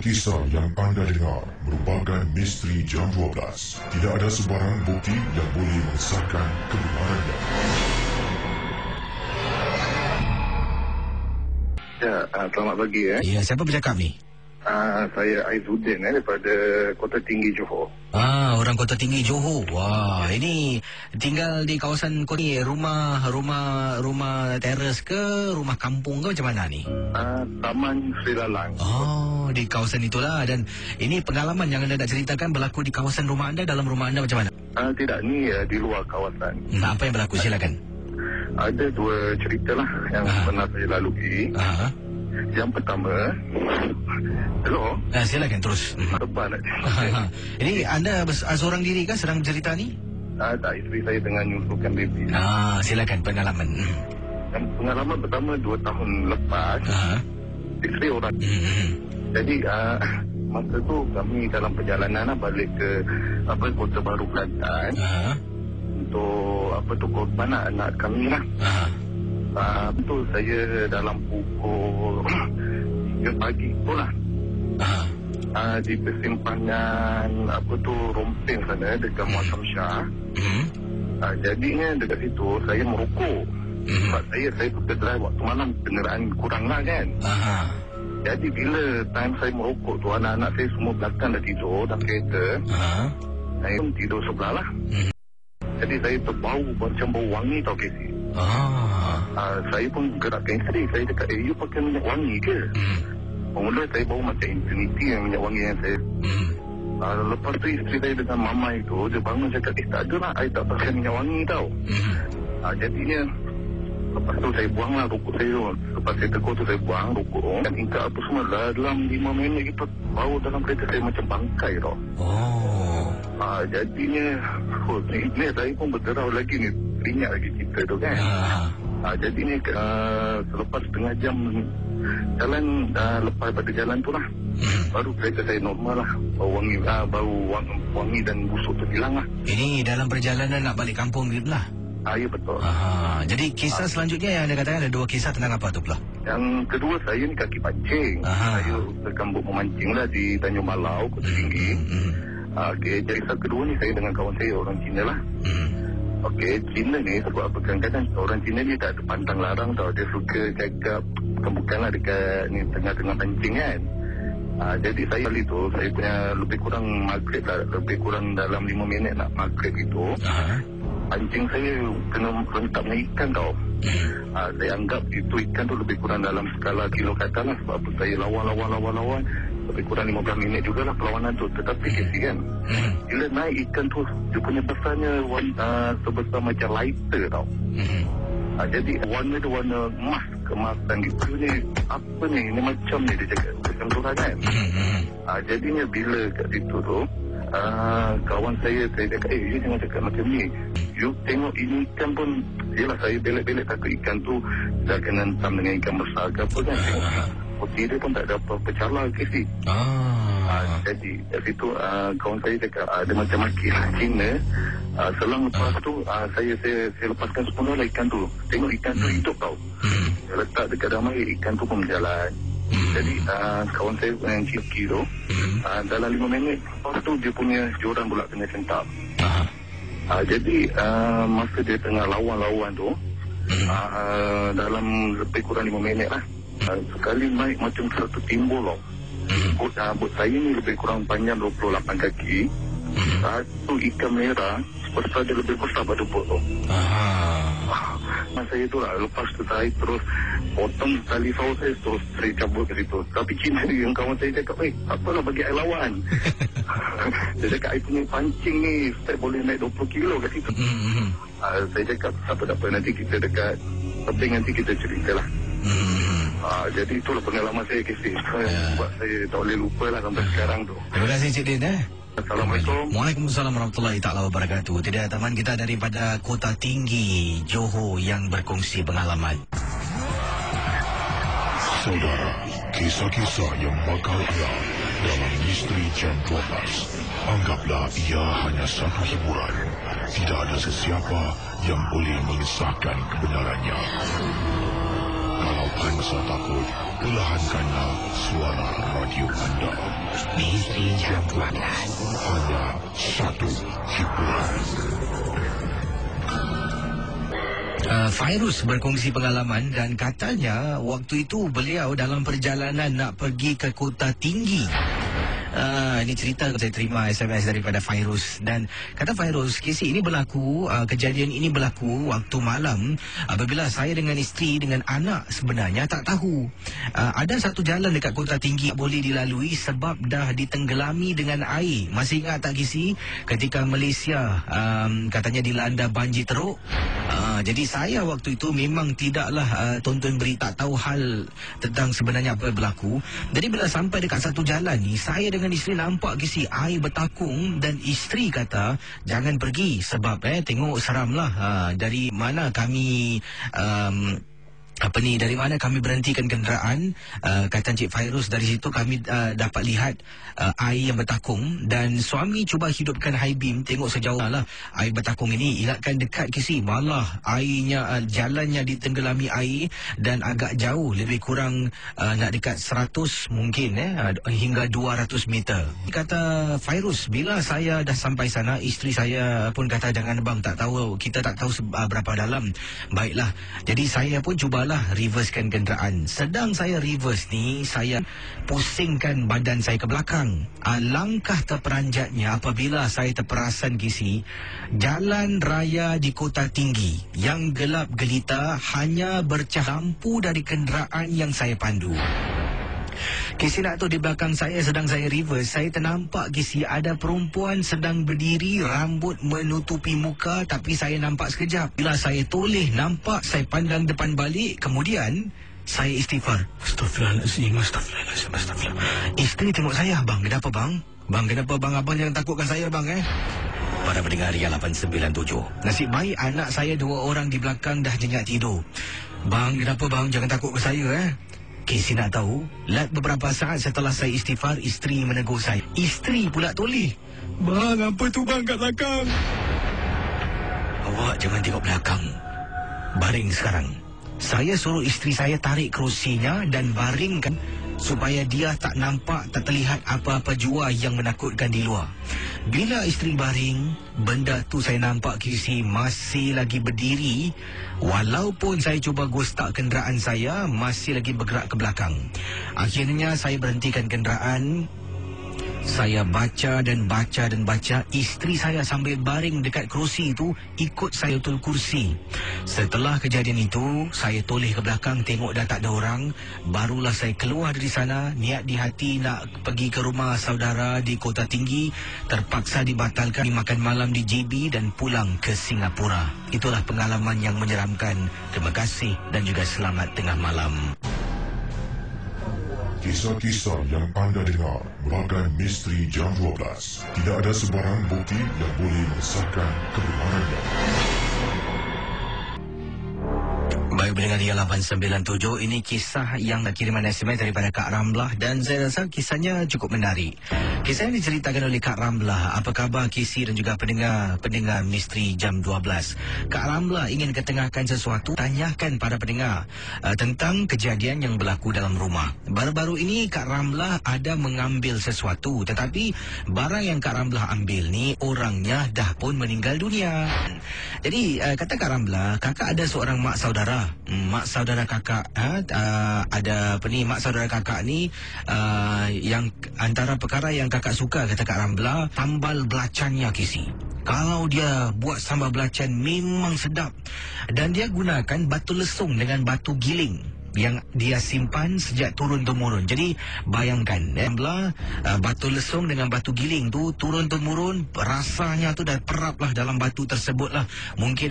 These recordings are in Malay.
Kisah yang anda dengar merupakan misteri jam 12. Tidak ada sebarang bukti yang boleh mengesahkan kebenarannya. Ya, selamat pagi ya. Ya, siapa bercakap ni? Saya Aizuddin daripada Kota Tinggi Johor. Orang Kota Tinggi Johor. Wah, ini tinggal di kawasan kau ni, rumah teres ke, rumah kampung ke macam mana ni? Taman Sri Lalang. Oh, di kawasan itulah. Dan ini pengalaman yang anda nak ceritakan berlaku di kawasan rumah anda, dalam rumah anda macam mana? Tidak, ni di luar kawasan. Apa yang berlaku? Silakan. Ada dua cerita lah yang pernah saya lalui. Yang pertama, hello? Silakan terus. Lepas nak cerita. Ini anda seorang diri kah sedang cerita ni? Tak, isteri saya tengah nyusulkan baby. Silakan pengalaman. Yang pengalaman pertama 2 tahun lepas, isteri orang. Jadi, masa tu kami dalam perjalanan balik ke Kota Baru Kelantan. Untuk korban anak kami lah. Betul, saya dalam pukul 3 pagi tu lah. Di persimpangan Rompeng sana dekat Muazzam Shah. Jadinya dekat situ saya merokok. Sebab saya suka drive waktu malam, kenderaan kurang lah kan. Jadi bila time saya merokok tu, anak-anak saya semua belakang dah tidur dalam kereta. Saya pun tidur sebelah lah. Jadi saya terbau macam bau wangi tau, Casey. Saya pun gerakkan isteri. Saya cakap, you pakai minyak wangi ke? Mula saya bau macam Infinity yang minyak wangi yang saya. Lepas tu isteri saya dengan mama itu, dia bangun cakap, tak ada lah, saya tak pakai minyak wangi tau. Jadinya, lepas tu saya buang lah rokok saya tu. Lepas saya tegur tu saya buang rokok. Dan hingga apa semua lah, dalam 5 minit kita bau dalam kereta saya macam bangkai tau. Jadinya, ini saya pun berderau lagi ni. Teringat lagi cerita tu kan. Jadinya selepas setengah jam jalan, lepas pada jalan tu lah, baru kereta saya normal lah. Bau wangi dan busuk tu hilang lah. Ini dalam perjalanan nak balik kampung gitu lah? Ya, betul. Jadi kisah selanjutnya yang anda katakan ada 2 kisah tentang apa tu pula? Yang kedua saya ni kaki pancing. Saya berkambut memancing lah di Tanjung Malau, Kota Tinggi. Jadi kisah kedua ni saya dengan kawan saya orang Cina lah. Cina ni sebab apa, kadang-kadang orang Cina ni tak ada pantang larang tau. Dia suka cakap bukanlah dekat ni tengah-tengah pancing kan. Jadi saya kali tu, saya punya lebih kurang maghrib lah, lebih kurang dalam 5 minit nak maghrib itu. Pancing saya kena rentapnya ikan tau. Saya anggap itu ikan tu lebih kurang dalam skala kilo kata lah. Sebab apa, saya lawan. Lebih kurang 15 minit jugalah perlawanan tu. Tetapi kesi kan, bila naik ikan tu, dia punya besarnya sebesar macam lighter tau. Jadi warna tu warna emas, kemasan gitu ni. Apa ni, ini macam ni dia cakap. Macam tu lah kan. Jadinya bila kat situ tu, kawan saya cakap, you jangan cakap macam ni. You tengok ini ikan pun, yelah saya belek-belek takut ikan tu dah kena hentam dengan ikan besar ke apa kan. Putih dia pun tak ada apa-apa cala ke si. Jadi kat situ kawan saya cakap, ada macam maki Cina. Selang lepas tu saya lepaskan semua lah ikan tu. Tengok ikan tu hidup tau. Letak dekat dalam air, ikan tu pun berjalan. Jadi kawan saya yang Ciki tu, dalam 5 minit lepas tu dia punya joran pula kena sentak. Jadi masa dia tengah lawan tu, dalam lebih kurang 5 minit lah, sekali naik macam satu timbul tau. Bot saya ni lebih kurang panjang 28 kaki. Satu ikan merah besar, dia lebih besar pada bot tu. Masa itu lah, lepas tu saya terus potong tali saus saya, terus saya cabut ke situ. Tapi Cina yang kawan saya cakap, apalah bagi air lawan. Dia cakap, air punya pancing ni step boleh naik 20 kilo kat situ. Saya cakap, apa-apa nanti kita dekat tebing, nanti kita cerita lah. Jadi itulah pengalaman saya Casey. Buat saya tak boleh lupa lah sampai sekarang tu. Terima kasih Cik Din. Assalamualaikum. Waalaikumsalam warahmatullahi taala wabarakatuh. Tidak, teman kita daripada Kota Tinggi Johor yang berkongsi pengalaman. Saudara, kisah-kisah yang bakal ada dalam misteri jam 12. Anggaplah ia hanya satu hiburan. Tidak ada sesiapa yang boleh mengesahkan kebenarannya. Kalau anda takut, perlahankanlah suara radio anda. Misteri Jam 12. Hanya satu hiburan. Fairuz berkongsi pengalaman dan katanya waktu itu beliau dalam perjalanan nak pergi ke Kota Tinggi. Ini cerita saya terima SMS daripada Fairuz, dan kata Fairuz, kisah ini berlaku, kejadian ini berlaku waktu malam apabila saya dengan isteri dengan anak sebenarnya tak tahu ada satu jalan dekat Kota Tinggi boleh dilalui sebab dah ditenggelami dengan air. Masih ingat tak Kisi ketika Malaysia katanya dilanda banjir teruk? Jadi saya waktu itu memang tidaklah tonton berita, tak tahu hal tentang sebenarnya apa yang berlaku. Jadi bila sampai dekat satu jalan ni, saya dengan isteri nampak Kisi air bertakung, dan isteri kata jangan pergi sebab tengok seram lah. Dari mana kami dari mana kami berhentikan kenderaan, kata Encik Fairuz, dari situ kami dapat lihat air yang bertakung, dan suami cuba hidupkan high beam, tengok sejauh lah air bertakung ini. Ingatkan dekat Kisi, malah airnya jalannya ditenggelami air, dan agak jauh, lebih kurang nak dekat 100 mungkin hingga 200 meter. Kata Fairuz, bila saya dah sampai sana, isteri saya pun kata jangan bang, tak tahu, kita tak tahu berapa dalam. Baiklah, jadi saya pun cubalah reversekan kenderaan. Sedang saya reverse ni, saya pusingkan badan saya ke belakang. Langkah terperanjatnya apabila saya terperasan Kisi, jalan raya di Kota Tinggi yang gelap gelita hanya bercahaya lampu dari kenderaan yang saya pandu. Kisi nak tahu, di belakang saya sedang saya reverse, saya ternampak Kisi ada perempuan sedang berdiri, rambut menutupi muka, tapi saya nampak sekejap. Bila saya toleh nampak, saya pandang depan balik, kemudian saya istighfar. Astaghfirullahaladzim, astaghfirullahaladzim, astaghfirullah. Isteri tengok saya, bang, kenapa bang? Bang, kenapa bang? Abang jangan takutkan saya bang Para pendengar Ria 897. Nasib baik anak saya 2 orang di belakang dah jenyak tidur. Bang, kenapa bang? Jangan takut ke saya Kisi nak tahu, beberapa saat setelah saya istighfar, isteri menegur saya. Isteri pula toleh. Bang, apa tu bang kat belakang? Awak jangan tengok belakang. Baring sekarang. Saya suruh isteri saya tarik kerusinya dan baringkan supaya dia tak nampak, tak terlihat apa-apa jua yang menakutkan di luar. Bila isteri baring, benda tu saya nampak Kisi masih lagi berdiri. Walaupun saya cuba gostak kenderaan saya, masih lagi bergerak ke belakang. Akhirnya saya berhentikan kenderaan. Saya baca dan baca dan baca. Isteri saya sambil baring dekat kerusi itu ikut saya tul kursi. Setelah kejadian itu, saya toleh ke belakang, tengok dah tak ada orang. Barulah saya keluar dari sana, niat di hati nak pergi ke rumah saudara di Kota Tinggi. Terpaksa dibatalkan makan malam di JB dan pulang ke Singapura. Itulah pengalaman yang menyeramkan. Terima kasih dan juga selamat tengah malam. Kisah-kisah yang anda dengar merupakan misteri Jam 12. Tidak ada sebarang bukti yang boleh mengesahkan kebenarannya. Baik, pendengar Ria 897, ini kisah yang kiriman SMS daripada Kak Ramlah, dan saya rasa kisahnya cukup menarik. Kisah yang diceritakan oleh Kak Ramlah. Apa khabar Kisi dan juga pendengar misteri Jam 12? Kak Ramlah ingin ketengahkan sesuatu, tanyakan para pendengar tentang kejadian yang berlaku dalam rumah. Baru-baru ini Kak Ramlah ada mengambil sesuatu, tetapi barang yang Kak Ramlah ambil ni orangnya dah pun meninggal dunia. Jadi kata Kak Ramlah, kakak ada seorang mak saudara. Mak saudara kakak mak saudara kakak ni yang antara perkara yang kakak suka, kata Kak Ramlah, sambal belacannya Kisi. Kalau dia buat sambal belacan memang sedap, dan dia gunakan batu lesung dengan batu giling yang dia simpan sejak turun-temurun. Jadi bayangkan batu lesung dengan batu giling tu turun-temurun, rasanya tu dah perap lah dalam batu tersebut lah. Mungkin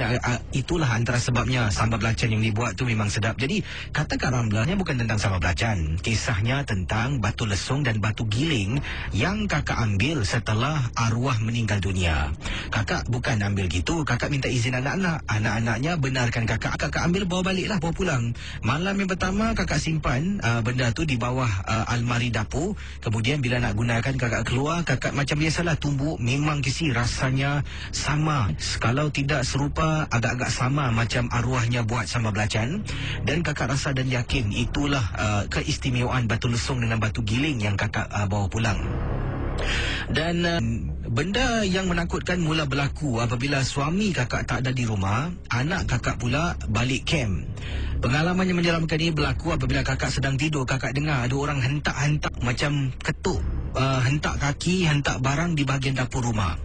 itulah antara sebabnya sambal belacan yang dibuat tu memang sedap. Jadi kata Kak Ramlahnya bukan tentang sambal belacan, kisahnya tentang batu lesung dan batu giling yang kakak ambil setelah arwah meninggal dunia. Kakak bukan ambil gitu, kakak minta izin anak-anaknya benarkan kakak ambil, bawa balik lah, bawa pulang. Malam yang pertama kakak simpan benda tu di bawah almari dapur. Kemudian bila nak gunakan, kakak keluar, kakak macam biasalah tumbuk. Memang Kisi rasanya sama, kalau tidak serupa, agak-agak sama macam arwahnya buat sambal belacan. Dan kakak rasa dan yakin itulah keistimewaan batu lesung dengan batu giling yang kakak bawa pulang. Dan benda yang menakutkan mula berlaku apabila suami kakak tak ada di rumah, anak kakak pula balik kem. Pengalaman yang menyeramkan ini berlaku apabila kakak sedang tidur. Kakak dengar ada orang hentak-hentak macam ketuk, hentak kaki, hentak barang di bahagian dapur rumah.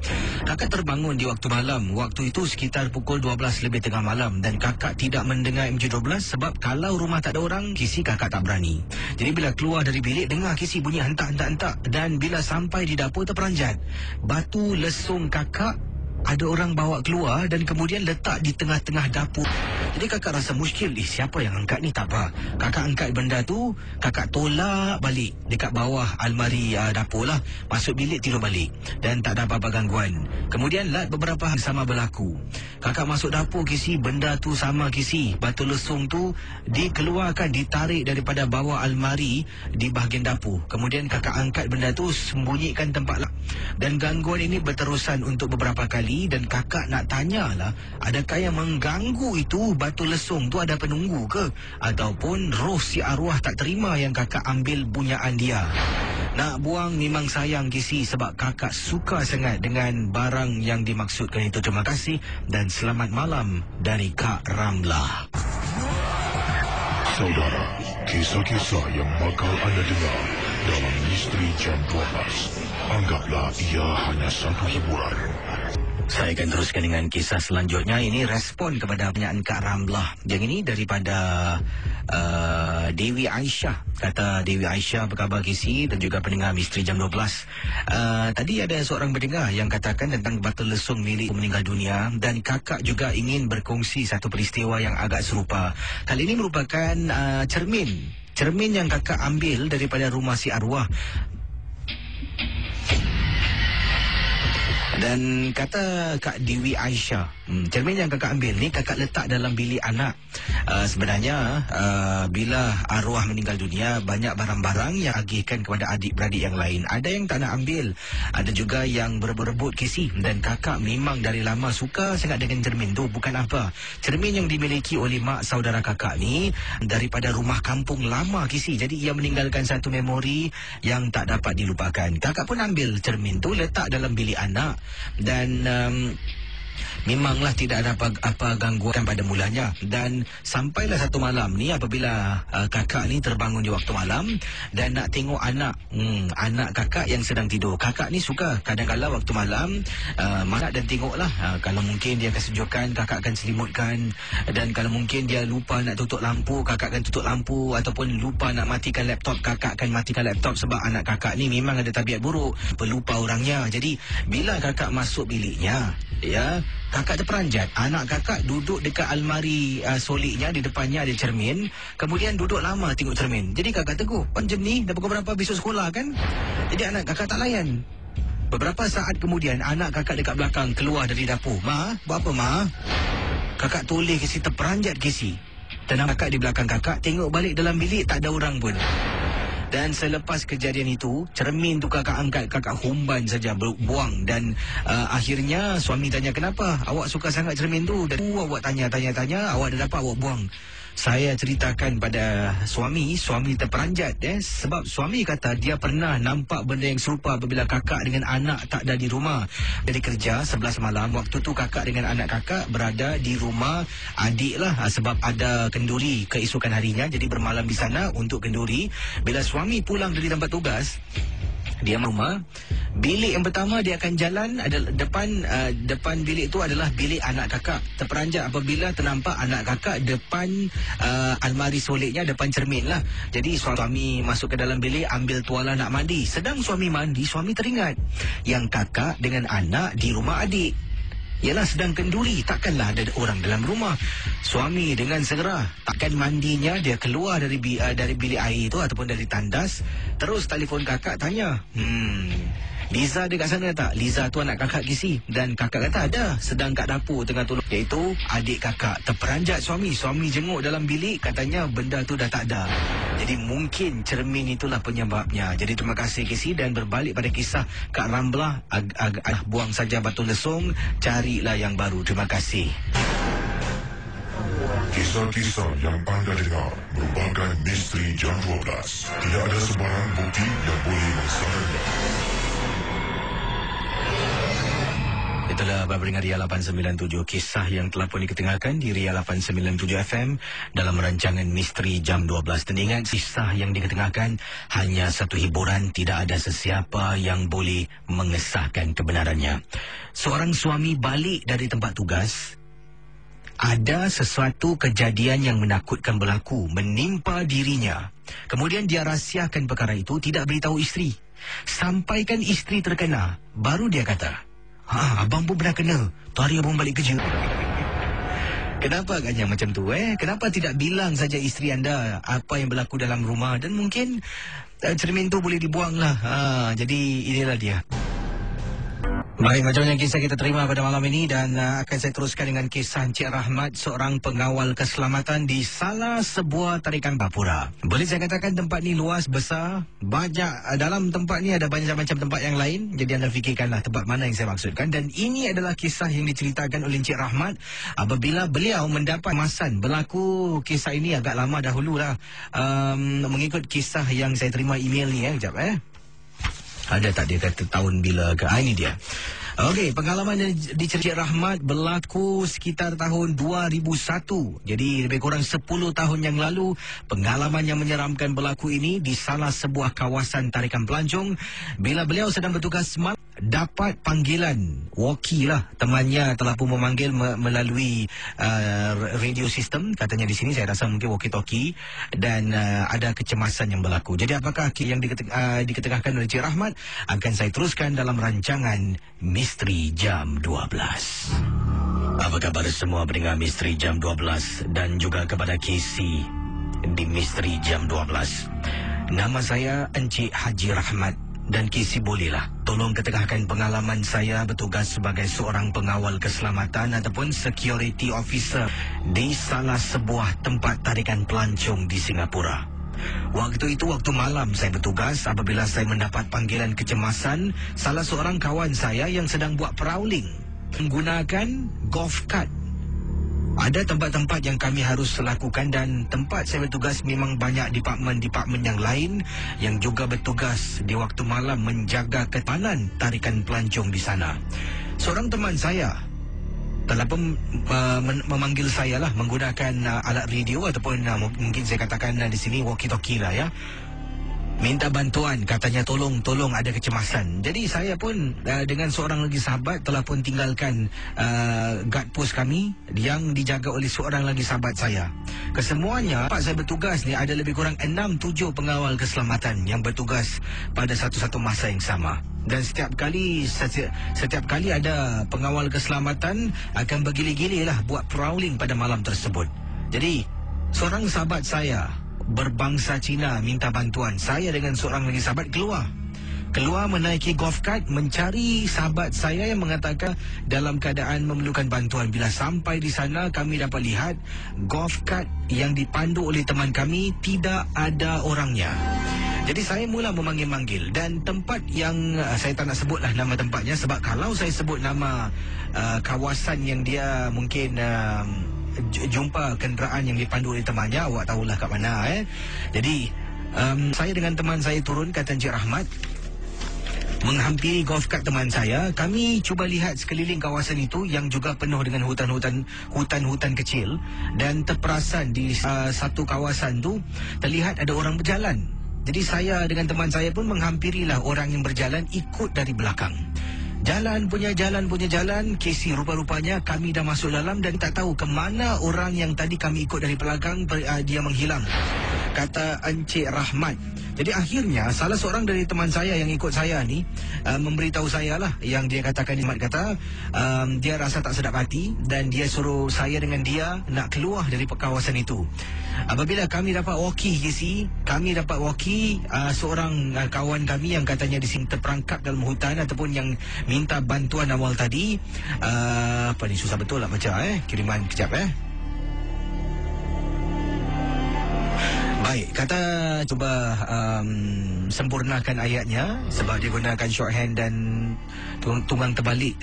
Kakak terbangun di waktu malam. Waktu itu sekitar pukul 12 lebih tengah malam. Dan kakak tidak mendengar MJ12 sebab kalau rumah tak ada orang, kisi kakak tak berani. Jadi bila keluar dari bilik, dengar kisi bunyi hentak-hentak-hentak. Dan bila sampai di dapur, terperanjat. Batu lesung kakak ada orang bawa keluar dan kemudian letak di tengah-tengah dapur. Jadi kakak rasa muskil, siapa yang angkat ni? Tak apa. Kakak angkat benda tu, kakak tolak balik dekat bawah almari dapur lah. Masuk bilik, tidur balik. Dan tak ada apa-apa gangguan. Kemudian beberapa hal sama berlaku. Kakak masuk dapur, kisi, benda tu sama kisi. Batu lesung tu dikeluarkan, ditarik daripada bawah almari di bahagian dapur. Kemudian kakak angkat benda tu, sembunyikan tempat lah. Dan gangguan ini berterusan untuk beberapa kali. Dan kakak nak tanyalah, adakah yang mengganggu itu batu lesung tu ada penunggu ke? Ataupun roh si arwah tak terima yang kakak ambil bunyaan dia? Nak buang memang sayang kisi sebab kakak suka sangat dengan barang yang dimaksudkan itu. Terima kasih dan selamat malam dari Kak Ramlah. Saudara, kisah-kisah yang bakal anda dengar dalam Misteri Jam 12, anggaplah ia hanya satu hiburan. Saya akan teruskan dengan kisah selanjutnya. Ini respon kepada pertanyaan Kak Ramlah. Yang ini daripada Dewi Aisyah. Kata Dewi Aisyah, apa khabar kisi dan juga pendengar Misteri Jam 12. Tadi ada seorang pendengar yang katakan tentang batu lesung milik meninggal dunia. Dan kakak juga ingin berkongsi satu peristiwa yang agak serupa. Kali ini merupakan cermin. Cermin yang kakak ambil daripada rumah si arwah. Dan kata Kak Dewi Aisyah, cermin yang kakak ambil ni kakak letak dalam bilik anak. Sebenarnya bila arwah meninggal dunia, banyak barang-barang yang agihkan kepada adik-beradik yang lain. Ada yang tak nak ambil, ada juga yang berebut-rebut kisi. Dan kakak memang dari lama suka sangat dengan cermin tu. Bukan apa, cermin yang dimiliki oleh mak saudara kakak ni daripada rumah kampung lama kisi. Jadi ia meninggalkan satu memori yang tak dapat dilupakan. Kakak pun ambil cermin tu, letak dalam bilik anak. Dan memanglah tidak ada apa gangguan pada mulanya. Dan sampailah satu malam ni apabila kakak ni terbangun di waktu malam dan nak tengok anak kakak yang sedang tidur. Kakak ni suka kadang-kadang waktu malam masak dan tengoklah. Kalau mungkin dia kesejukan, kakak akan selimutkan. Dan kalau mungkin dia lupa nak tutup lampu, kakak akan tutup lampu. Ataupun lupa nak matikan laptop, kakak akan matikan laptop. Sebab anak kakak ni memang ada tabiat buruk, pelupa orangnya. Jadi bila kakak masuk biliknya, kakak terperanjat. Anak kakak duduk dekat almari soliknya, di depannya ada cermin. Kemudian duduk lama tengok cermin. Jadi kakak tegur, macam ni dah pukul berapa, besok sekolah kan? Jadi anak kakak tak layan. Beberapa saat kemudian anak kakak dekat belakang keluar dari dapur. Ma, buat apa ma? Kakak toleh kisi, terperanjat kisi. Tenang kakak di belakang kakak, tengok balik dalam bilik tak ada orang pun. Dan selepas kejadian itu, cermin tu kakak angkat, kakak humban saja, buang. Dan akhirnya suami tanya, kenapa awak suka sangat cermin tu? Dan awak tanya, awak dah dapat, awak buang. Saya ceritakan pada suami terperanjat sebab suami kata dia pernah nampak benda yang serupa apabila kakak dengan anak tak ada di rumah. Dari kerja 11 malam, waktu tu kakak dengan anak kakak berada di rumah adik lah, sebab ada kenduri keesokan harinya. Jadi bermalam di sana untuk kenduri. Bila suami pulang dari tempat tugas, dia rumah, bilik yang pertama dia akan jalan adalah depan bilik itu adalah bilik anak kakak. Terperanjat apabila ternampak anak kakak depan almari soliknya, depan cermin lah. Jadi suami masuk ke dalam bilik, ambil tuala nak mandi. Sedang suami mandi, suami teringat yang kakak dengan anak di rumah adik. Ialah sedang kenduri, takkanlah ada orang dalam rumah. Suami dengan segera takkan mandinya, dia keluar dari bilik air itu ataupun dari tandas. Terus telefon kakak tanya, Liza ada kat sana tak? Liza tu anak kakak kisi. Dan kakak kata ada, sedang kat dapur tengah tolong. Iaitu adik kakak. Terperanjat suami jenguk dalam bilik, katanya benda tu dah tak ada. Jadi mungkin cermin itulah penyebabnya. Jadi terima kasih kisi. Dan berbalik pada kisah Kak Ramlah, buang saja batu lesung, carilah yang baru. Terima kasih. Kisah-kisah yang anda dengar merupakan Misteri Jam 12. Tidak ada sebarang bukti yang boleh mensahkannya. Itulah pendengar Ria 897, kisah yang telah pun diketengahkan di Ria 897 FM dalam rancangan Misteri Jam 12. Dan ingat, kisah yang diketengahkan hanya satu hiburan, tidak ada sesiapa yang boleh mengesahkan kebenarannya. Seorang suami balik dari tempat tugas. Ada sesuatu kejadian yang menakutkan berlaku menimpa dirinya. Kemudian dia rahsiakan perkara itu, tidak beritahu isteri. Sampaikan isteri terkena, baru dia kata, abang pun pernah kena. Tu hari abang balik kerja. Kenapa agaknya macam tu Kenapa tidak bilang saja isteri anda apa yang berlaku dalam rumah? Dan mungkin cermin tu boleh dibuang lah. Jadi inilah dia. Baik, macam yang kisah kita terima pada malam ini. Dan akan saya teruskan dengan kisah Encik Rahmat, seorang pengawal keselamatan di salah sebuah tarikan Bapura. Boleh saya katakan tempat ni luas, besar. Banyak, dalam tempat ni ada banyak macam tempat yang lain. Jadi anda fikirkanlah tempat mana yang saya maksudkan. Dan ini adalah kisah yang diceritakan oleh Encik Rahmat apabila beliau mendapat kemasan. Berlaku kisah ini agak lama dahululah. Mengikut kisah yang saya terima email ni sekejap Ada tak dia kata tahun bila ke? Ini dia. Okey, pengalaman yang diceritakan Rahmat berlaku sekitar tahun 2001. Jadi lebih kurang 10 tahun yang lalu, pengalaman yang menyeramkan berlaku ini di salah sebuah kawasan tarikan pelancong. Bila beliau sedang bertugas malam, dapat panggilan walkie lah. Temannya telah pun memanggil melalui radio sistem. Katanya di sini saya rasa mungkin walkie-talkie. Dan ada kecemasan yang berlaku. Jadi apakah yang diketengahkan oleh Encik Rahmat akan saya teruskan dalam rancangan Misteri Jam 12. Apa khabar semua pendengar Misteri Jam 12 dan juga kepada Casey di Misteri Jam 12. Nama saya Encik Haji Rahmat. Dan Casey bolehlah tolong ketengahkan pengalaman saya bertugas sebagai seorang pengawal keselamatan ataupun security officer di salah sebuah tempat tarikan pelancong di Singapura. Waktu itu, waktu malam saya bertugas apabila saya mendapat panggilan kecemasan salah seorang kawan saya yang sedang buat prowling menggunakan golf cart. Ada tempat-tempat yang kami harus lakukan dan tempat saya bertugas memang banyak departmen-departmen yang lain yang juga bertugas di waktu malam menjaga ketahanan tarikan pelancong di sana. Seorang teman saya telah memanggil saya lah menggunakan alat radio ataupun mungkin saya katakan di sini walkie-talkie lah minta bantuan, katanya tolong ada kecemasan. Jadi saya pun dengan seorang lagi sahabat telah pun tinggalkan guard post kami yang dijaga oleh seorang lagi sahabat saya. Kesemuanya tempat saya bertugas ni ada lebih kurang 6-7 pengawal keselamatan yang bertugas pada satu-satu masa yang sama. Dan setiap kali ada pengawal keselamatan akan bergili-gili lah buat prowling pada malam tersebut. Jadi seorang sahabat saya berbangsa Cina minta bantuan. Saya dengan seorang lagi sahabat keluar menaiki golf cart mencari sahabat saya yang mengatakan dalam keadaan memerlukan bantuan. Bila sampai di sana, kami dapat lihat golf cart yang dipandu oleh teman kami tidak ada orangnya. Jadi saya mula memanggil-manggil dan tempat yang saya tak nak sebutlah nama tempatnya, sebab kalau saya sebut nama kawasan yang dia mungkin jumpa kenderaan yang dipandu oleh temannya, awak tahulah kat mana Jadi saya dengan teman saya turun, kata Encik Rahmat, menghampiri golf cart teman saya. Kami cuba lihat sekeliling kawasan itu yang juga penuh dengan hutan-hutan kecil. Dan terperasan di satu kawasan tu terlihat ada orang berjalan. Jadi saya dengan teman saya pun menghampirilah orang yang berjalan ikut dari belakang. Jalan punya jalan, Casey, rupa-rupanya kami dah masuk dalam dan tak tahu ke mana orang yang tadi kami ikut dari belakang, dia menghilang, kata Encik Rahmat. Jadi akhirnya salah seorang dari teman saya yang ikut saya ni memberitahu saya lah, yang dia katakan, dia rasa tak sedap hati dan dia suruh saya dengan dia nak keluar dari kawasan itu. Apabila kami dapat walkie, seorang kawan kami yang katanya di sini terperangkap dalam hutan ataupun yang minta bantuan awal tadi. Apa ni, susah betul lah baca kiriman kejap Baik, kata cuba sempurnakan ayatnya sebab dia gunakan shorthand dan tunggang terbalik.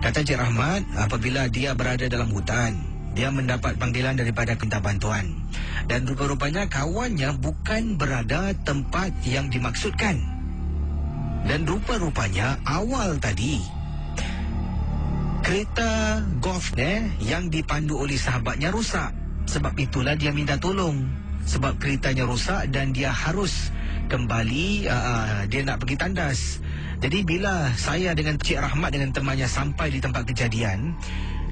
Kata Encik Rahmat, apabila dia berada dalam hutan, dia mendapat panggilan daripada minta bantuan. Dan rupa-rupanya kawannya bukan berada tempat yang dimaksudkan. Dan rupa-rupanya awal tadi kereta golf yang dipandu oleh sahabatnya rosak. Sebab itulah dia minta tolong. Sebab keretanya rosak dan dia harus kembali, dia nak pergi tandas. Jadi bila saya dengan Cik Rahmat dengan temannya sampai di tempat kejadian,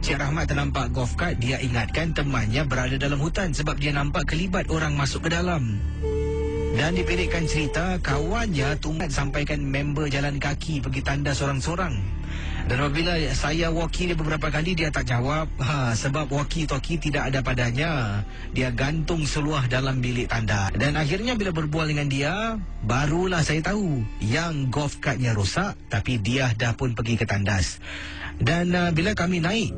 Cik Rahmat ternampak golf cart, dia ingatkan temannya berada dalam hutan sebab dia nampak kelibat orang masuk ke dalam. Dan dipendekkan cerita, kawannya tunggu sampaikan member jalan kaki pergi tandas seorang-seorang. Dan apabila saya walkie dia beberapa kali, dia tak jawab. Sebab walkie-talkie tidak ada padanya. Dia gantung seluar dalam bilik tanda. Dan akhirnya bila berbual dengan dia, barulah saya tahu yang golf cartnya rosak, tapi dia dah pun pergi ke tandas. Dan bila kami naik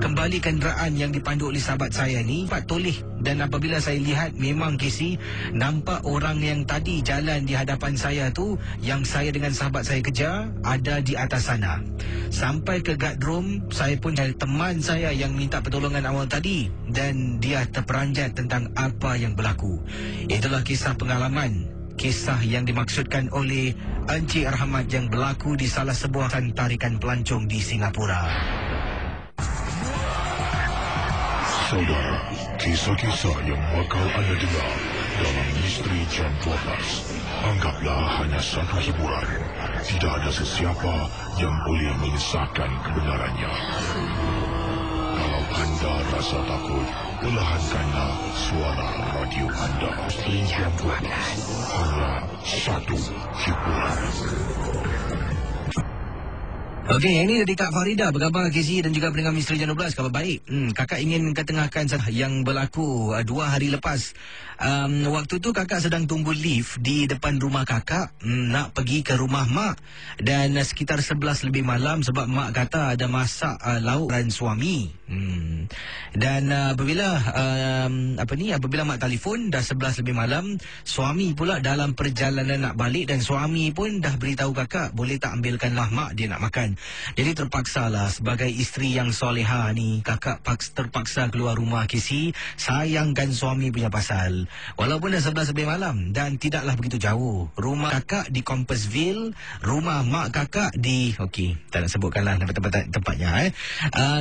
kembali kenderaan yang dipandu oleh sahabat saya ni, Pak toleh. Dan apabila saya lihat, memang Casey, nampak orang yang tadi jalan di hadapan saya tu, yang saya dengan sahabat saya kejar, ada di atas sana. Sampai ke guard room, saya pun cari teman saya yang minta pertolongan awal tadi, dan dia terperanjat tentang apa yang berlaku. Itulah kisah pengalaman, kisah yang dimaksudkan oleh Encik Rahmat yang berlaku di salah sebuah tarikan pelancong di Singapura. Saudara, kisah-kisah yang bakal anda dengar dalam Misteri Jam 12 anggaplah hanya satu hiburan. Tidak ada sesiapa yang boleh mengesahkan kebenarannya. Kalau anda rasa takut, perlahankanlah suara radio anda. Misteri Jam 12 hanya satu hiburan. Okey, yang ini dari Kak Farida. Berkhabar Casey dan juga pendengar Misteri Jam 12. Khabar baik. Kakak ingin ketengahkan yang berlaku 2 hari lepas. Waktu tu kakak sedang tunggu lift di depan rumah kakak, nak pergi ke rumah mak. Dan sekitar 11 lebih malam sebab mak kata ada masak lauk dan suami. Dan apabila mak telefon dah 11 lebih malam, suami pula dalam perjalanan nak balik dan suami pun dah beritahu kakak, boleh tak ambilkanlah mak, dia nak makan. Jadi terpaksalah sebagai isteri yang soleha ni, kakak terpaksa keluar rumah Casey, sayangkan suami punya pasal. Walaupun dah 11 lebih malam dan tidaklah begitu jauh. Rumah kakak di Compassville, rumah mak kakak di, tak nak sebutkanlah tempatnya.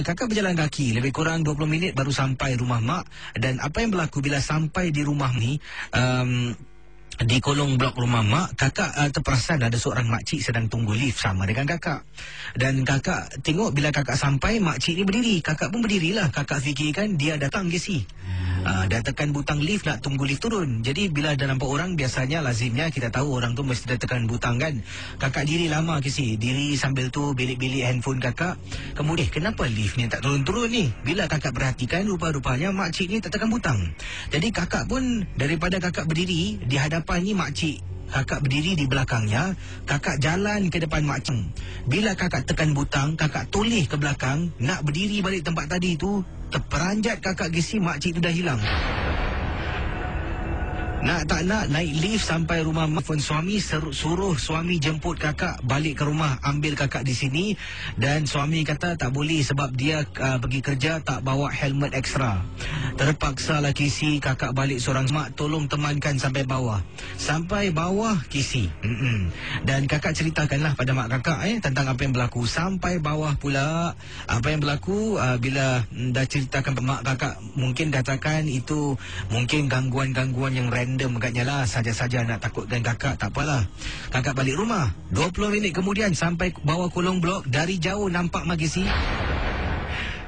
Kakak berjalan kaki lebih kurang 20 minit baru sampai rumah mak. Dan apa yang berlaku bila sampai di rumah ni, di kolong blok rumah mak, kakak terperasan ada seorang makcik sedang tunggu lift sama dengan kakak. Dan kakak tengok bila kakak sampai, makcik ni berdiri. Kakak pun berdirilah. Kakak fikirkan dia datang Casey. Dah tekan butang lift, nak tunggu lift turun. Jadi bila dah nampak orang, biasanya lazimnya kita tahu orang tu mesti dah tekan butang kan. Kakak diri lama Casey, diri sambil tu bilik-bilik handphone kakak. Kemudian kenapa lift ni tak turun-turun ni? Bila kakak perhatikan, rupa-rupanya makcik ni tak tekan butang. Jadi kakak pun, daripada kakak berdiri di hadapan ni makcik, kakak berdiri di belakangnya, kakak jalan ke depan makcik. Bila kakak tekan butang, kakak toleh ke belakang, nak berdiri balik tempat tadi tu, terperanjat kakak Casey, makcik tu dah hilang. Nak tak nak naik lift sampai rumah mak, phone suami, suruh suami jemput kakak balik ke rumah, ambil kakak di sini. Dan suami kata tak boleh sebab dia pergi kerja tak bawa helmet ekstra. Terpaksalah Casey kakak balik seorang. Mak tolong temankan sampai bawah. Sampai bawah Casey. Dan kakak ceritakanlah pada mak kakak tentang apa yang berlaku. Sampai bawah pula, apa yang berlaku bila dah ceritakan mak kakak, mungkin katakan itu mungkin gangguan-gangguan yang random agaknya lah, saja-saja nak takutkan kakak. Tak apalah, kakak balik rumah. 20 minit kemudian sampai bawah kolong blok, dari jauh nampak Magisi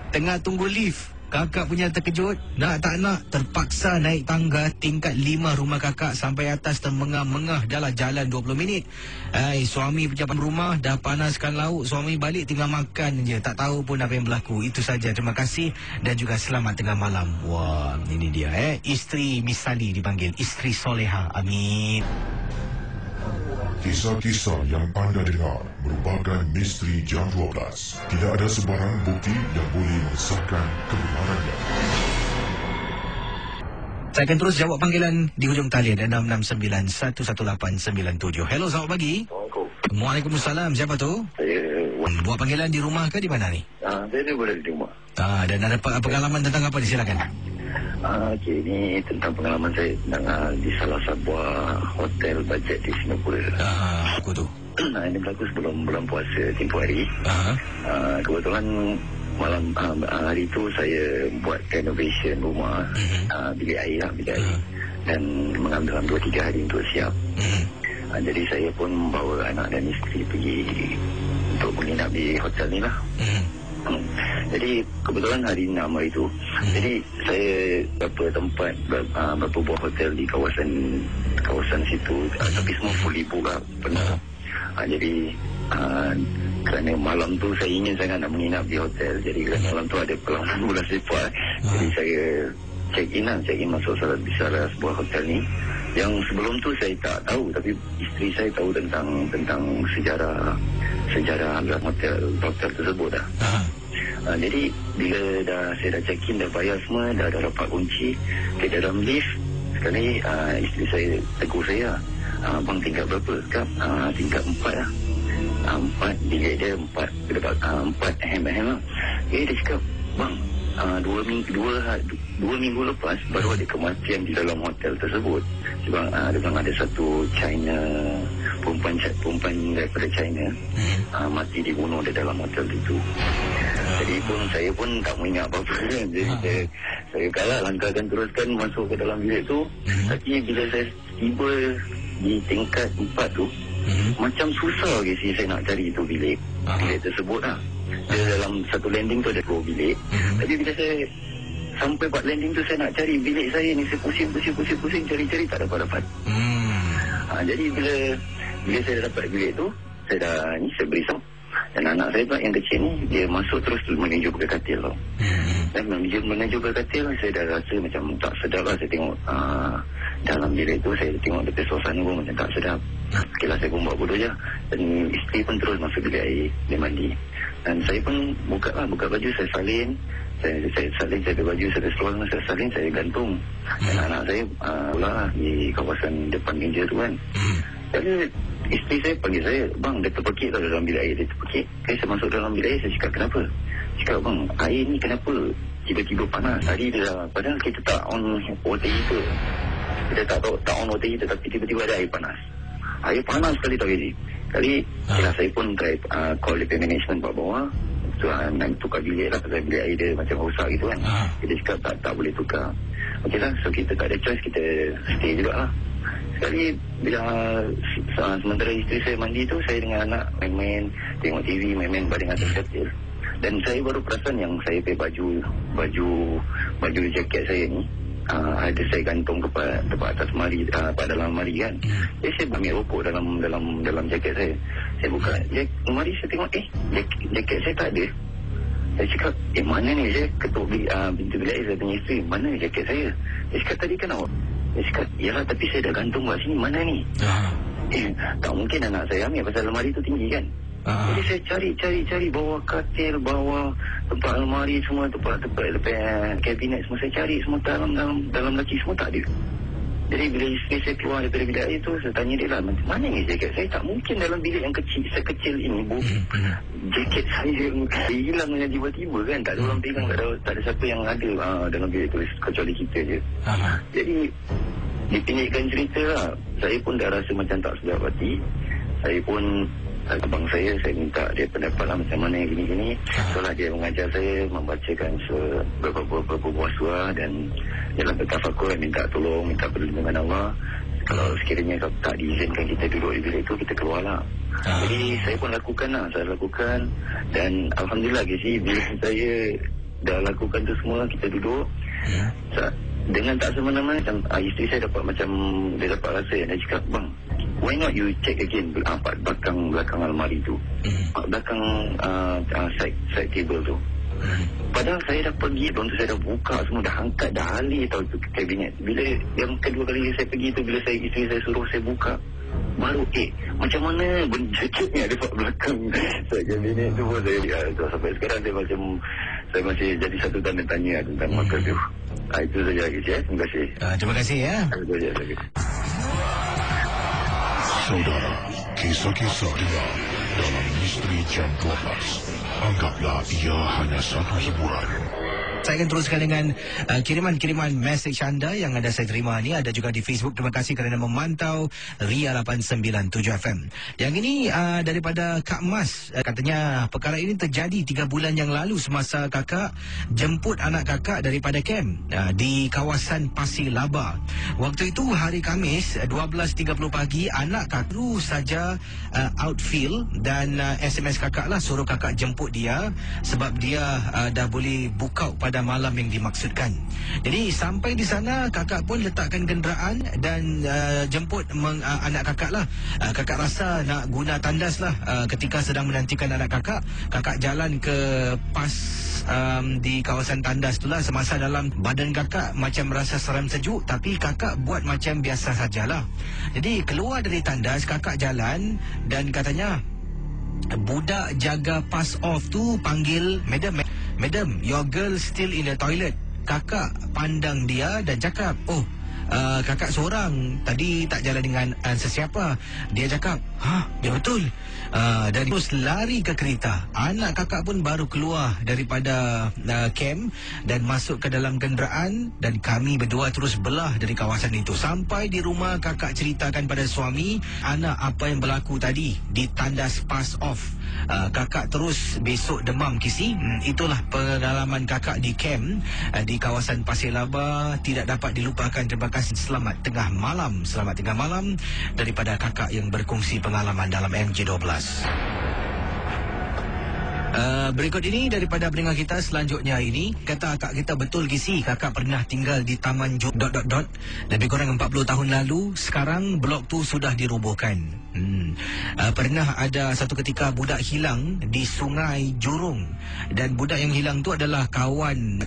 tengah tunggu lift. Kakak punya terkejut, nak tak nak terpaksa naik tangga tingkat 5 rumah kakak sampai atas, termengah-mengah dah lah jalan 20 minit. Suami punya rumah dah panaskan lauk, suami balik tinggal makan je, tak tahu pun apa yang berlaku. Itu saja, terima kasih dan juga selamat tengah malam. Wah, ini dia isteri Misali dipanggil, isteri soleha. Amin. Kisah-kisah yang anda dengar merupakan Misteri Jam 12. Tidak ada sebarang bukti yang boleh mengesahkan kebenarannya. Saya akan terus jawab panggilan di hujung talian 669-11897. Hello, selamat pagi. Waalaikumsalam. Siapa tu? Buat panggilan di rumah ke di mana ni? Saya boleh di rumah. Dan ada pengalaman tentang apa? Silakan. Ini tentang pengalaman saya tentang di salah sebuah hotel bajet di Singapura. Aku tu. Ini berlaku sebelum bulan puasa tempoh hari. Kebetulan malam hari itu saya buat renovation rumah, bilik air lah, bilik air. Dan mengambil 2-3 hari untuk siap. Jadi saya pun membawa anak dan isteri pergi untuk menginap di hotel ni lah. Jadi kebetulan hari 6 hari itu. Jadi saya beberapa buah hotel di kawasan situ, tapi semua fully book lah, penuh. Jadi kerana malam tu saya ingin sangat nak menginap di hotel. Jadi kerana malam tu ada pelanggan bola sepak. Jadi saya check in masuk salah sebuah hotel ni. Yang sebelum tu saya tak tahu, tapi isteri saya tahu tentang sejarah dalam hotel tersebut dah. Jadi bila saya dah check in, dah bayar semua, dah dapat kunci ke dalam lift. Sekali isteri saya tegur saya, bang tingkat berapa? Kak, tingkat 4 lah. 4, bilik dia 4 hem lah. Dia cakap, bang, 2 minggu lepas baru ada kematian di dalam hotel tersebut. Sebab ada satu China, perempuan daripada China mati dibunuh di dalam hotel itu. Jadi saya pun tak mau ingat apa-apa. Jadi saya kalah, langkahkan teruskan masuk ke dalam bilik tu. Tapi bila saya tiba di tingkat 4 tu, macam susah ke saya nak cari itu bilik tersebut lah. Dia dalam satu landing tu ada 2 bilik. Tapi bila saya sampai buat landing tu, saya nak cari bilik saya ni, saya pusing cari tak dapat. Jadi bila saya dah dapat bilik tu, saya berisap. Dan anak saya pula yang kecil ni, dia masuk terus menuju ke katil tau. Dan menuju ke katil, saya dah rasa macam tak sedap lah. Saya tengok dalam bilik tu, saya tengok dekat suasana pun macam tak sedap. Okeylah, saya pun buat bodoh je. Dan isteri pun terus masuk bilik air, dia mandi. Dan saya pun buka baju, saya salin. Saya salin, saya ambil baju, saya seluar, saya salin, saya gantung. Dan anak saya pula di kawasan depan meja tu kan. Jadi isteri saya panggil saya, bang, dia terpekik tau dalam bilik air, dia terpekik. Saya masuk dalam bilik air, saya cakap kenapa? Cakap, bang, air ni kenapa tiba-tiba panas? Tadi dia dah, padahal kita tak on water heater. Kita tak on water heater, tapi tiba-tiba ada air panas. Air panas sekali tau jadi. Saya pun try call DP management bawah. So nak tukar bilik lah, pasal bilik air dia macam rosak gitu kan. Dia cakap tak boleh tukar. Okeylah, so kita tak ada choice, kita stay jugalah. Sekali bila sementara isteri saya mandi tu, saya dengan anak main-main, tengok TV, main-main baring atas katil. Dan saya baru perasan yang saya pakai baju jaket saya ni ada saya gantung tempat atas lemari, dalam lemari kan. Jadi saya ambil rokok dalam jaket saya. Saya buka lemari, saya tengok jaket saya tak ada. Saya cakap, mana ni? Saya ketuk pintu bilik saya tanya isteri, mana jaket saya? Dia cakap, tadi kan awak. Dia cakap, yalah, tapi saya dah gantung kat sini, mana ni? Tak mungkin anak saya ambil, pasal lemari tu tinggi kan. Jadi saya cari bawah katil, bawah tempat lemari semua, tempat kabinet semua saya cari semua, dalam laci semua tak ada. Jadi bila isteri saya keluar daripada bilik air tu, saya tanya dia lah, mana ni jaket saya? Tak mungkin dalam bilik yang sekecil ini, jaket saya hilang dengan tiba-tiba kan. Tak ada orang pegang, tak ada siapa yang ada dalam bilik tu kecuali kita je. Jadi dipinjekkan cerita lah, saya pun dah rasa macam tak sedap hati. Saya pun, abang saya minta dia pendapat lah macam mana gini-gini. Setelah dia mengajar saya membacakan beberapa buah surah, dan dalam bertafakur minta tolong, minta perlindungan Allah. Kalau sekiranya tak diizinkan kita duduk di bilik itu, kita keluarlah. Jadi saya pun lakukan. Dan Alhamdulillah bila saya dah lakukan tu semua, kita duduk. Dengan tak semena-mena, isteri saya dia dapat rasa, dia cakap, bang, why not you check again belakang almari tu, belakang side table tu. Padahal saya dah pergi tu, saya dah buka semua, dah angkat, dah alih tau tu kabinet. Bila yang kedua kali saya pergi tu, bila isteri saya suruh saya buka, baru macam mana jaketnya ada kat belakang kabinet tu pun saya sampai sekarang saya masih jadi satu tanda tanya tentang masa tu. Itu saja lagi ya. Terima kasih. Terima kasih ya. Saudara, kisah-kisah dia dalam Misteri Jam 12. Anggaplah ia hanya satu hiburan. Saya akan teruskan dengan kiriman-kiriman mesej anda yang ada saya terima ni. Ada juga di Facebook. Terima kasih kerana memantau Ria 897 FM. Yang ini daripada Kak Mas. Katanya perkara ini terjadi 3 bulan yang lalu semasa kakak jemput anak kakak daripada kem di kawasan Pasir Laba. Waktu itu hari Khamis 12.30 pagi, anak kakak baru saja outfield dan SMS kakak lah suruh kakak jemput dia sebab dia dah boleh buka pada malam yang dimaksudkan. Jadi sampai di sana kakak pun letakkan kenderaan dan jemput anak kakak lah. Kakak rasa nak guna tandas lah. Ketika sedang menantikan anak kakak, kakak jalan ke pas di kawasan tandas itulah. Semasa dalam, badan kakak macam rasa seram sejuk, tapi kakak buat macam biasa sajalah. Jadi keluar dari tandas, kakak jalan dan katanya budak jaga pass off tu panggil, Madam, your girl still in the toilet. Kakak pandang dia dan cakap, kakak seorang, tadi tak jalan dengan sesiapa. Dia cakap, ya betul. Dan terus lari ke kereta. Anak kakak pun baru keluar daripada camp dan masuk ke dalam kenderaan, dan kami berdua terus belah dari kawasan itu. Sampai di rumah, kakak ceritakan pada suami anak apa yang berlaku tadi di tandas pass off. Kakak terus besok demam, Kisi. Itulah pengalaman kakak di camp di kawasan Pasir Laba. Tidak dapat dilupakan. Terima kasih. Selamat tengah malam daripada kakak yang berkongsi pengalaman dalam MJ12. Berikut ini daripada pendengar kita selanjutnya ini. Kata akak kita, betul Kisi, kakak pernah tinggal di Taman lebih kurang 40 tahun lalu. Sekarang blok tu sudah dirobohkan. Pernah ada satu ketika budak hilang di Sungai Jurung, dan budak yang hilang tu adalah kawan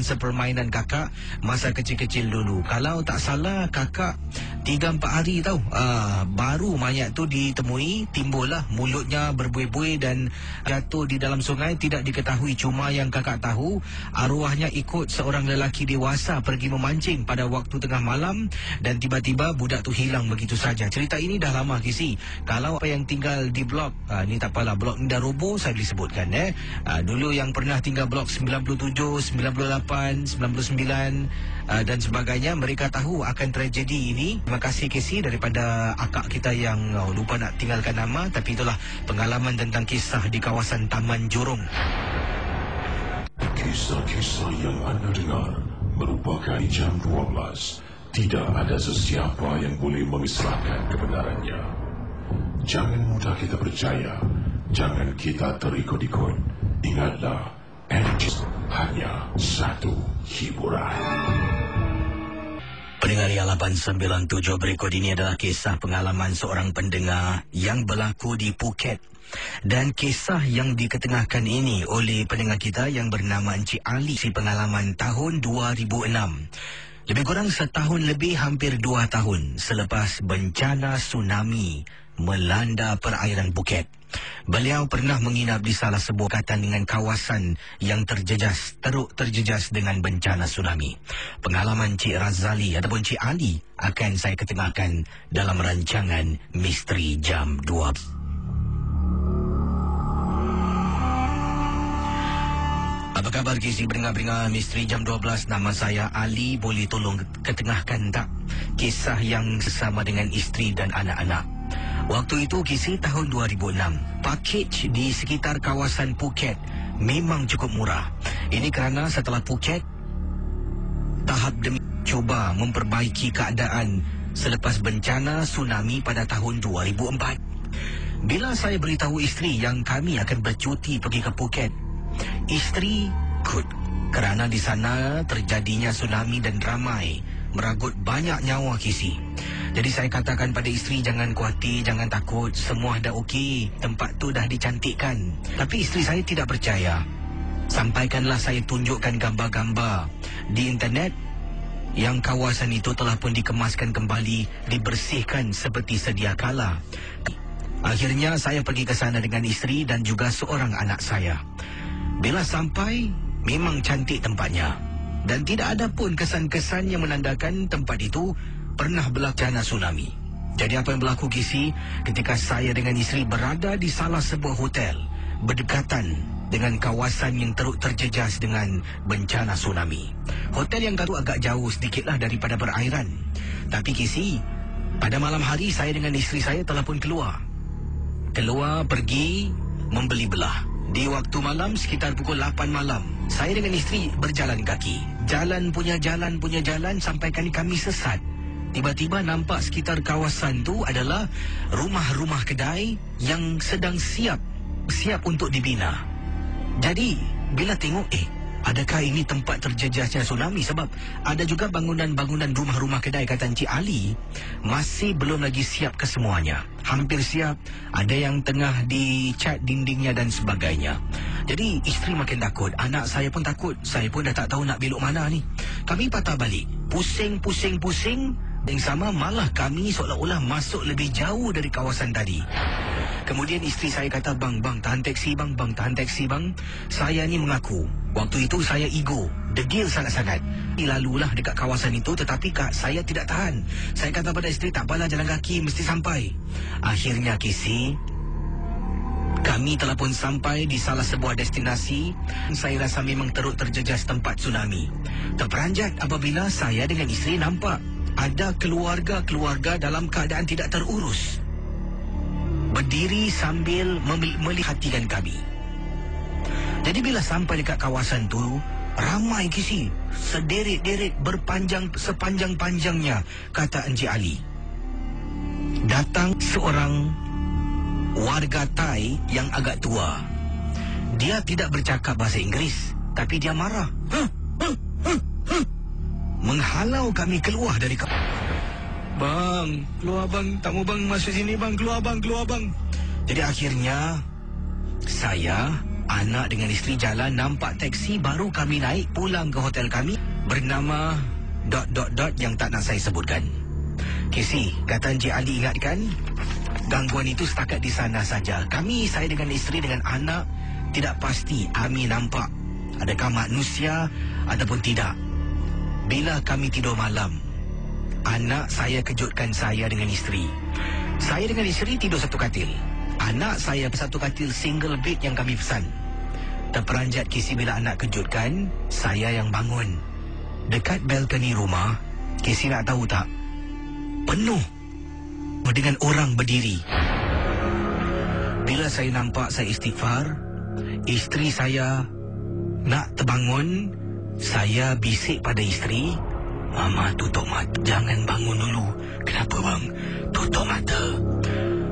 sepermainan kakak masa kecil-kecil dulu. Kalau tak salah, kakak 3-4 hari tahu baru mayat tu ditemui. Timbullah mulutnya berbuih-buih dan jatuh di dalam sungai. Tidak diketahui, cuma yang kakak tahu arwahnya ikut seorang lelaki dewasa pergi memancing pada waktu tengah malam, dan tiba-tiba budak tu hilang begitu saja. Cerita ini dah lama, Kisi. Kalau apa yang tinggal di blok ni tak apalah, blok ni dah roboh, saya boleh sebutkan dulu yang pernah tinggal blok 97, 98, 99 dan sebagainya, mereka tahu akan tragedi ini. Terima kasih, Kisi, daripada akak kita yang lupa nak tinggalkan nama, tapi itulah pengalaman tentang kisah di kawasan Taman Jurung. Kisah-kisah yang anda dengar merupakan jam 12. Tidak ada sesiapa yang boleh memisahkan kebenarannya. Jangan mudah kita percaya. Jangan kita terikut-ikut. Ingatlah, MJ hanya satu hiburan. Pendengar Ria 897, berikut ini adalah kisah pengalaman seorang pendengar yang berlaku di Phuket. Dan kisah yang diketengahkan ini oleh pendengar kita yang bernama Encik Ali. Si pengalaman tahun 2006. Lebih kurang setahun lebih, hampir 2 tahun selepas bencana tsunami melanda perairan Phuket. Beliau pernah menginap di salah sebuah katan dengan kawasan yang teruk terjejas dengan bencana tsunami. Pengalaman Cik Razali ataupun Cik Ali akan saya ketengahkan dalam rancangan Misteri Jam 2. Apa khabar, Kisi, pendengar-pendengar Misteri Jam 12? Nama saya Ali. Boleh tolong ketengahkan tak kisah yang sesama dengan isteri dan anak-anak? Waktu itu, Kisi, tahun 2006. Pakej di sekitar kawasan Phuket memang cukup murah. Ini kerana setelah Phuket tahap demi cuba memperbaiki keadaan selepas bencana tsunami pada tahun 2004. Bila saya beritahu isteri yang kami akan bercuti pergi ke Phuket, isteri ikut kerana di sana terjadinya tsunami dan ramai meragut banyak nyawa, Kisi. Jadi saya katakan pada isteri, jangan khawatir, jangan takut, semua dah okey, tempat tu dah dicantikkan. Tapi isteri saya tidak percaya. Sampaikanlah saya tunjukkan gambar-gambar di internet yang kawasan itu telah pun dikemaskan kembali, dibersihkan seperti sedia kala. Akhirnya saya pergi ke sana dengan isteri dan juga seorang anak saya. Bila sampai, memang cantik tempatnya. Dan tidak ada pun kesan-kesan yang menandakan tempat itu pernah bencana tsunami. Jadi apa yang berlaku, Kisi, ketika saya dengan isteri berada di salah sebuah hotel berdekatan dengan kawasan yang teruk terjejas dengan bencana tsunami. Hotel yang tu agak jauh sedikitlah daripada perairan. Tapi Casey, pada malam hari saya dengan isteri saya telah pun keluar pergi membeli belah. Di waktu malam sekitar pukul 8 malam, saya dengan isteri berjalan kaki. Jalan punya jalan sampai kami sesat. Tiba-tiba nampak sekitar kawasan tu adalah rumah-rumah kedai yang sedang siap untuk dibina. Jadi, bila tengok, adakah ini tempat terjejasnya tsunami? Sebab ada juga bangunan-bangunan rumah-rumah kedai, kata Encik Ali, masih belum lagi siap kesemuanya. Hampir siap, ada yang tengah dicat dindingnya dan sebagainya. Jadi, isteri makin takut, anak saya pun takut. Saya pun dah tak tahu nak belok mana ni. Kami patah balik, pusing. Yang sama malah kami seolah-olah masuk lebih jauh dari kawasan tadi. Kemudian isteri saya kata, bang, tahan taksi bang. Saya ni mengaku, waktu itu saya ego, degil sangat-sangat. Lalulah dekat kawasan itu, tetapi saya tidak tahan. Saya kata pada isteri, tak apalah, jalan kaki mesti sampai. Akhirnya Casey, kami telah pun sampai di salah sebuah destinasi. Saya rasa memang teruk terjejas tempat tsunami. Terperanjat apabila saya dengan isteri nampak ada keluarga dalam keadaan tidak terurus, berdiri sambil melihatkan kami. Jadi bila sampai dekat kawasan tu, ramai Casey, sederet-deret sepanjang-panjangnya, kata Encik Ali. Datang seorang warga Thai yang agak tua. Dia tidak bercakap bahasa Inggeris, tapi dia marah. Menghalau kami keluar dari bang, keluar bang, tak mau bang masuk sini bang, keluar bang. Jadi akhirnya saya, anak dengan isteri jalan, nampak teksi, baru kami naik pulang ke hotel kami bernama ... yang tak nak saya sebutkan. Casey, kata Encik Ali, ingatkan, gangguan itu setakat di sana saja. Saya dengan isteri dengan anak tidak pasti kami nampak adakah manusia ataupun tidak. Bila kami tidur malam, anak saya kejutkan saya dengan isteri. Saya dengan isteri tidur satu katil. Anak saya satu katil single bed yang kami pesan. Terperanjat Casey bila anak kejutkan, saya yang bangun. Dekat balkoni rumah, Casey nak tahu tak? Penuh dengan orang berdiri. Bila saya nampak, saya istighfar. Isteri saya nak terbangun. Saya bisik pada isteri, Mama, tutup mata, jangan bangun dulu. Kenapa bang? Tutup mata.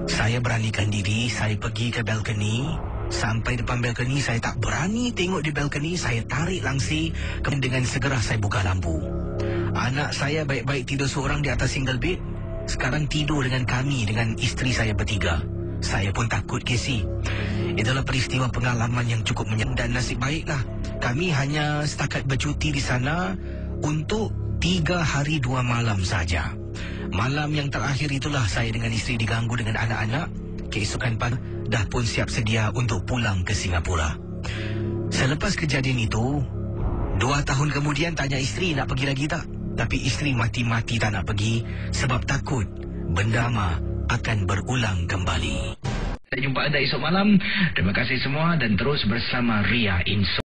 Saya beranikan diri, saya pergi ke balkoni. Sampai depan balkoni, saya tak berani tengok di balkoni. Saya tarik langsi, kemudian dengan segera saya buka lampu. Anak saya baik-baik tidur seorang di atas single bed. Sekarang tidur dengan kami, dengan isteri saya bertiga. Saya pun takut, Casey. Itulah peristiwa pengalaman yang cukup menyenangkan, dan nasib baiklah kami hanya setakat bercuti di sana untuk 3 hari 2 malam saja. Malam yang terakhir itulah saya dengan isteri diganggu dengan anak-anak. Keesokan pagi dah pun siap sedia untuk pulang ke Singapura. Selepas kejadian itu, 2 tahun kemudian tanya isteri nak pergi lagi tak. Tapi isteri mati-mati tak nak pergi sebab takut benda akan berulang kembali. Kita jumpa anda esok malam. Terima kasih semua dan terus bersama Ria Insomnia.